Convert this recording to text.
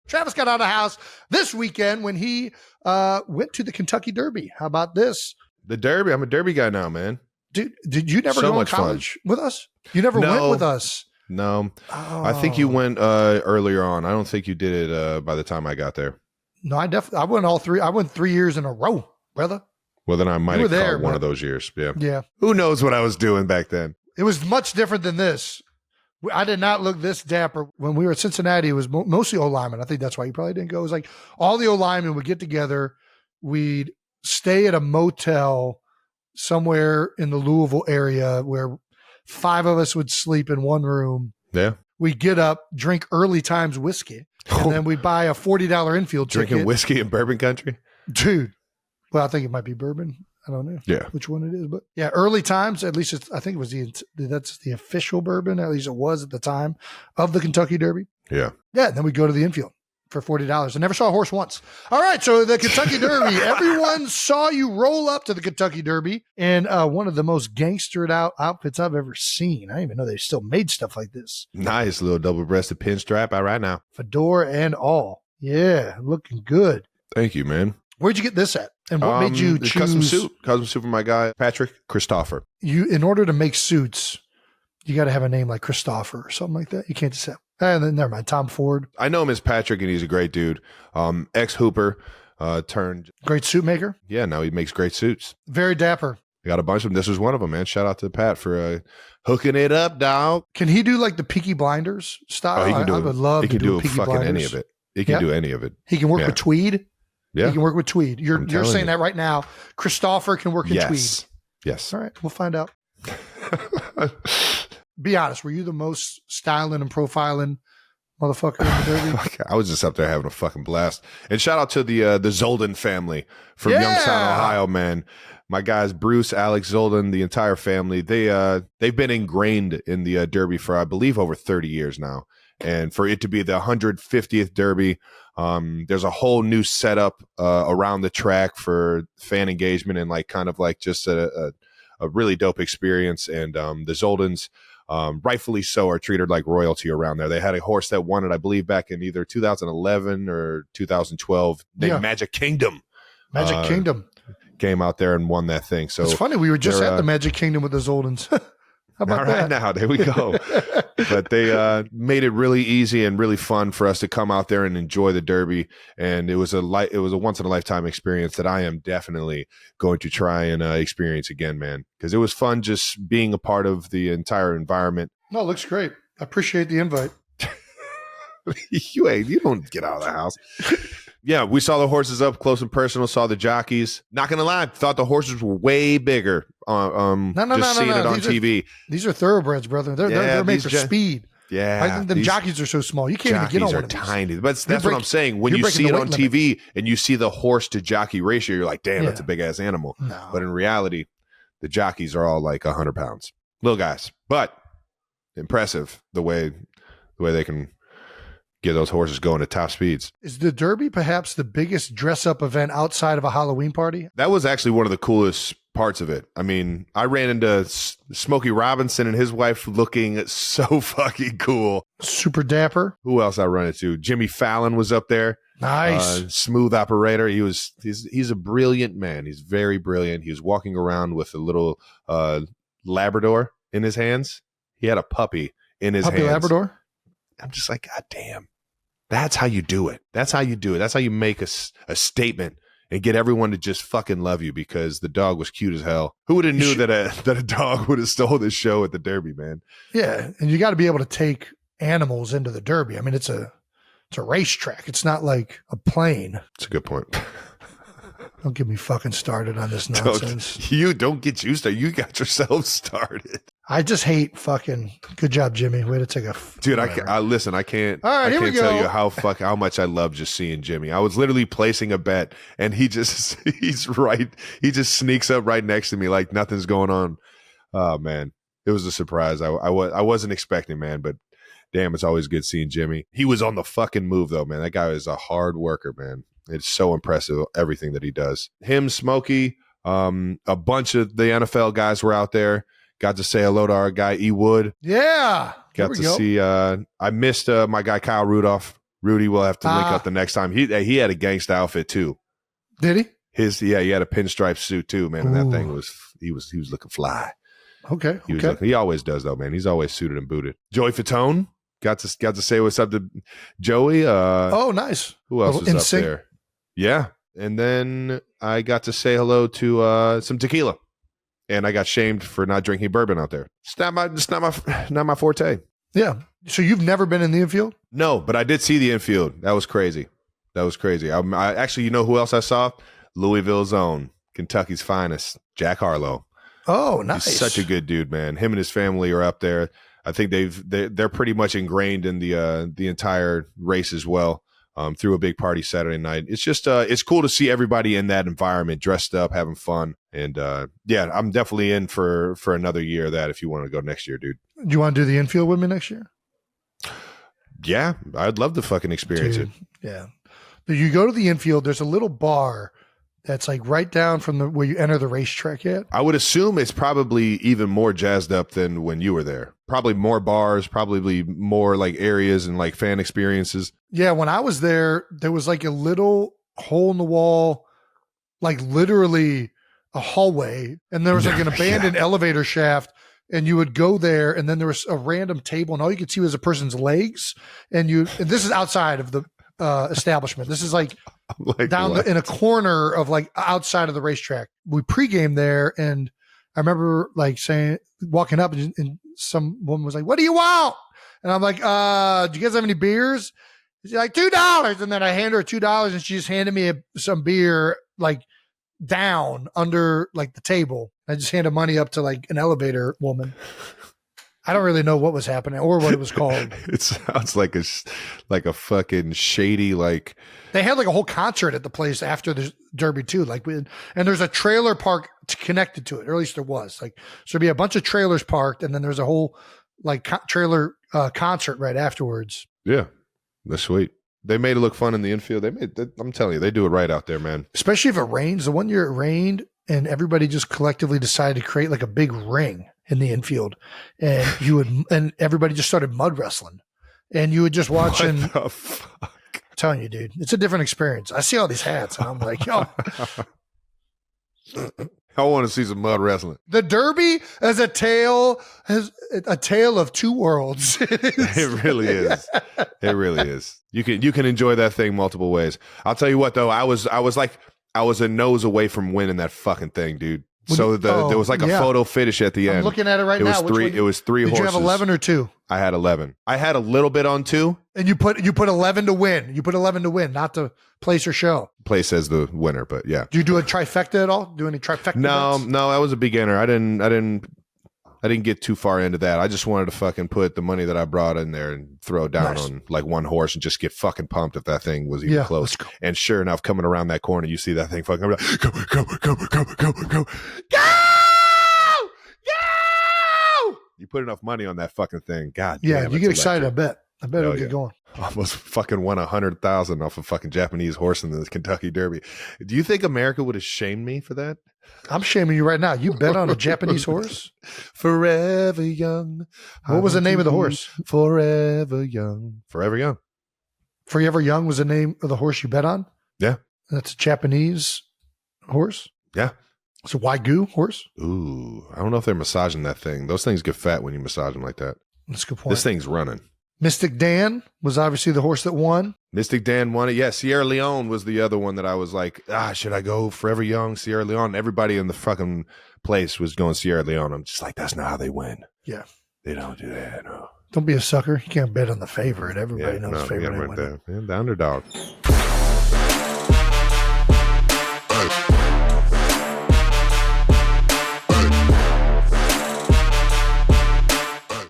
Travis got out of the house this weekend when he went to the Kentucky Derby. How about this? The Derby. I'm a Derby guy now, man. Dude, did you never So go to much college with us? You never went with us? No. Oh. I think you went earlier on. I don't think you did it by the time I got there. No, I went all three. I went 3 years in a row, brother. Well, then I might have there, caught one man. of those years. Yeah. Yeah. Who knows what I was doing back then? It was much different than this. I did not look this dapper. When we were at Cincinnati, it was mostly O-linemen. I think that's why you probably didn't go. It was like all the O-linemen would get together. We'd stay at a motel somewhere in the Louisville area where 5 of us would sleep in one room. Yeah. We'd get up, drink early times whiskey, and then we'd buy a $40 infield ticket. Drinking whiskey in bourbon country? Dude. Well, I think it might be bourbon. I don't know which one it is, but yeah, early times, at least I think it was that's the official bourbon. At least it was at the time of the Kentucky Derby. Yeah. Yeah. And then we go to the infield for $40. I never saw a horse once. All right. So the Kentucky Derby, everyone saw you roll up to the Kentucky Derby in one of the most gangstered out outfits I've ever seen. I didn't even know they still made stuff like this. Nice little double-breasted pinstripe. All right now. Fedora and all. Yeah. Looking good. Thank you, man. Where'd you get this at? And what made you choose? Custom suit for my guy, Patrick Christopher. In order to make suits, you got to have a name like Christopher or something like that. You can't just have, never mind, Tom Ford. I know him as Patrick, and he's a great dude. Ex-Hooper turned. Great suit maker. Yeah, now he makes great suits. Very dapper. I got a bunch of them. This was one of them, man. Shout out to Pat for hooking it up, dog. Can he do like the Peaky Blinders style? Oh, he can do I would love to do fucking Blinders. any of it. He can do any of it. He can work with tweed. Yeah. He can work with tweed. You're saying that right now. Christopher can work in tweed. Yes. All right. We'll find out. Be honest. Were you the most styling and profiling motherfucker in the Derby? I was just up there having a fucking blast. And shout out to the Zolden family from Youngstown, Ohio, man. My guys, Bruce, Alex, Zolden, the entire family. They've been ingrained in the Derby for, I believe, over 30 years now. And for it to be the 150th Derby, there's a whole new setup around the track for fan engagement and like kind of like just a really dope experience. And the Zoldens, rightfully so, are treated like royalty around there. They had a horse that won it, I believe, back in either 2011 or 2012 named Magic Kingdom. Magic Kingdom came out there and won that thing. So it's funny. We were just at the Magic Kingdom with the Zoldens. How about that? Right now, there we go. But they made it really easy and really fun for us to come out there and enjoy the Derby. And it was a once in a lifetime experience that I am definitely going to try and experience again, man. Because it was fun just being a part of the entire environment. No, it looks great. I appreciate the invite. You don't get out of the house. Yeah, we saw the horses up close and personal, saw the jockeys. Not going to lie, thought the horses were way bigger. Seeing it on TV. These are thoroughbreds, brother. They're made for speed. Yeah. I think the jockeys are so small. You can't even get on one of these. Tiny. But that's what I'm saying. When you see it on TV and you see the horse to jockey ratio, you're like, damn, that's a big ass animal. No. But in reality, the jockeys are all like 100 pounds. Little guys. But impressive the way they can get those horses going at top speeds. Is the Derby perhaps the biggest dress-up event outside of a Halloween party? That was actually one of the coolest parts of it. I mean, I ran into Smokey Robinson and his wife looking so fucking cool. Super dapper. Who else I run into? Jimmy Fallon was up there. Nice. Smooth operator. He's a brilliant man. He's very brilliant. He was walking around with a little Labrador in his hands. He had a puppy in his hands. Puppy Labrador? I'm just like, God damn. That's how you do it. That's how you do it. That's how you make a statement and get everyone to just fucking love you because the dog was cute as hell. Who would have knew that a dog would have stole this show at the Derby, man? Yeah, and you got to be able to take animals into the Derby. I mean, it's a racetrack. It's not like a plane. That's a good point. Don't get me fucking started on this nonsense. Don't get you started. You got yourself started. I just hate fucking. Good job, Jimmy. Way to take a dude. Listen. I can't. All right, I can't tell you how much I love just seeing Jimmy. I was literally placing a bet, and he's right. He just sneaks up right next to me like nothing's going on. Oh man, it was a surprise. I wasn't expecting, man, but damn, it's always good seeing Jimmy. He was on the fucking move though, man. That guy is a hard worker, man. It's so impressive, everything that he does. Him, Smokey, a bunch of the NFL guys were out there. Got to say hello to our guy, E. Wood. Yeah. Got to see, I missed my guy, Kyle Rudolph. Rudy will have to link up the next time. He had a gangsta outfit too. Did he? He had a pinstripe suit too, man. And that thing was he was looking fly. Okay. He always does though, man. He's always suited and booted. Joey Fatone got to say what's up to Joey. Oh, nice. Who else was up there? Yeah. And then I got to say hello to some tequila. And I got shamed for not drinking bourbon out there. It's not my forte. Yeah. So you've never been in the infield? No, but I did see the infield. That was crazy. I actually, you know who else I saw? Louisville's own, Kentucky's finest, Jack Harlow. Oh, nice. He's such a good dude, man. Him and his family are up there. I think they're pretty much ingrained in the entire race as well. Through a big party Saturday night. It's just it's cool to see everybody in that environment, dressed up, having fun. And yeah, I'm definitely in for another year of that if you want to go next year, dude. Do you want to do the infield with me next year? Yeah, I'd love to fucking experience it. Yeah. You go to the infield, there's a little bar that's like right down from where you enter the racetrack at. I would assume it's probably even more jazzed up than when you were there. Probably more bars, probably more like areas and like fan experiences. Yeah, when I was there was like a little hole in the wall, like literally a hallway, and there was like an abandoned elevator shaft, and you would go there, and then there was a random table, and all you could see was a person's legs, and this is outside of the establishment. This is like down in a corner of like outside of the racetrack. We pregame there, and I remember like walking up, and some woman was like, "What do you want?" And I'm like, "Do you guys have any beers?" She's like, $2. And then I hand her $2, and she just handed me some beer like down under like the table. I just handed money up to like an elevator woman. I don't really know what was happening or what it was called. It sounds like a fucking shady, like they had like a whole concert at the place after the Derby too. And there's a trailer park connected to it, or at least there was. Like, so there'd be a bunch of trailers parked, and then there's a whole like trailer concert right afterwards. Yeah, that's sweet. They made it look fun in the infield. I'm telling you, they do it right out there, man. Especially if it rains. The one year it rained, and everybody just collectively decided to create like a big ring in the infield, and everybody just started mud wrestling, and you would just watch. What the fuck? I'm telling you, dude, it's a different experience. I see all these hats, and I'm like, yo. I want to see some mud wrestling. The Derby has a tale of two worlds. It really is. It really is. You can enjoy that thing multiple ways. I'll tell you what though, I was a nose away from winning that fucking thing, dude. So there was like a photo finish at the end. I'm looking at it right now. It was three horses. Did you have 11 or 2? I had 11. I had a little bit on 2. And you put 11 to win. You put 11 to win, not to place or show. Place as the winner, but yeah. Do you do a trifecta at all? Do any trifecta? No, bets? I was a beginner. I didn't get too far into that. I just wanted to fucking put the money that I brought in there and throw down on like one horse and just get fucking pumped if that thing was even close. And sure enough, coming around that corner, you see that thing fucking go. You put enough money on that fucking thing. God damn. Yeah, you get excited, I bet it'll get going. Almost fucking won 100,000 off a fucking Japanese horse in the Kentucky Derby. Do you think America would have shamed me for that? I'm shaming you right now. You bet on a Japanese horse? Forever young. What was the name of the horse? Forever young. Forever young. Forever Young was the name of the horse you bet on? Yeah. And that's a Japanese horse? Yeah. It's a Wagyu horse? Ooh, I don't know if they're massaging that thing. Those things get fat when you massage them like that. That's a good point. This thing's running. Mystic Dan was obviously the horse that won. Mystic Dan won it. Yeah, Sierra Leone was the other one that I was like, should I go Forever Young, Sierra Leone? Everybody in the fucking place was going Sierra Leone. I'm just like, that's not how they win. Yeah. They don't do that, no. Don't be a sucker. You can't bet on the favorite. Everybody knows favorite. Yeah, right there. Yeah, the underdog.